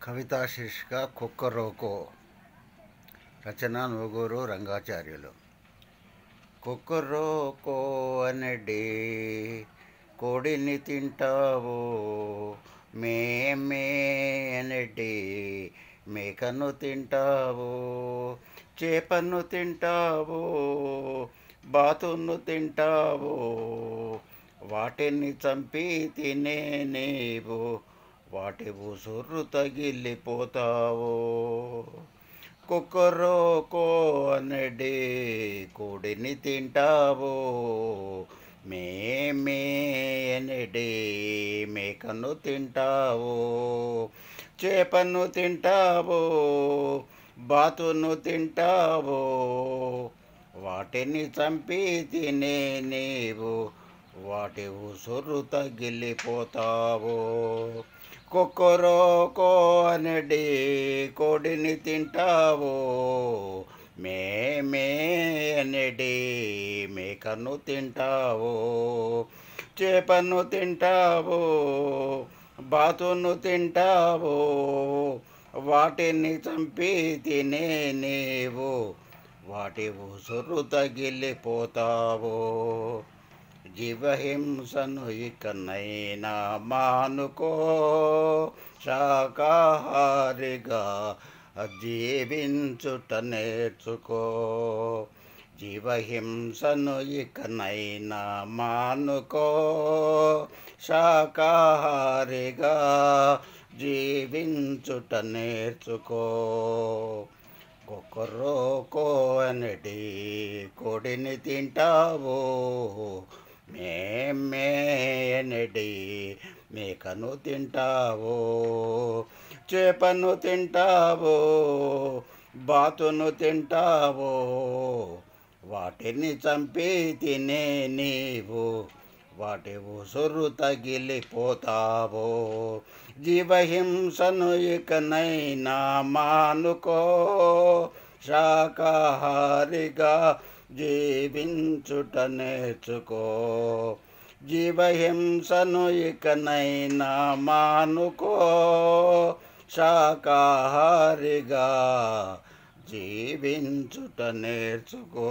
కవితా శీర్షిక కుక్కరోకో. రచన నూగూరు రంగాచార్యులు. కుక్కరోకో అనడే కోడిని తింటావో, మే అనడే మేకను తింటావో, చేపను తింటావో, బాతును తింటావో, వాటిని చంపి తినే నీవు వాటి ఉసురు తగిలిపోతావో. కుక్కరోకో అనడే కోడిని తింటావో, మే అనడే మేకను తింటావో, చేపను తింటావో, బాతును తింటావో, వాటిని చంపి తినే నీవు వాటి ఉసురు తగిలిపోతావో. కుక్కరోకో అనడే కోడిని తింటావో, మే అనడే మేకను తింటావో, చేపను తింటావో, బాతును తింటావో, వాటిని చంపి తినే నీవు వాటి ఉసురు తగిలిపోతావో. జీవహింసను ఇకనైనా మానుకో, శాకాహారిగా జీవించుట నేర్చుకో. జీవహింసను ఇకనైనా మానుకో, శాకాహారిగా జీవించుట నేర్చుకో. కుక్కరోకో అనడే కోడిని తింటావో, మే అనడే మేకను తింటావో, చేపను తింటావో, బాతును తింటావో, వాటిని చంపి తినే నీవు వాటి ఉసురు తగిలిపోతావో. జీవహింసను ఇకనైనా మానుకో, శాకాహారిగా జీవించుట నేర్చుకో. జీవహింసను ఇకనైనా మానుకో, శాకాహారిగా జీవించుట నేర్చుకో.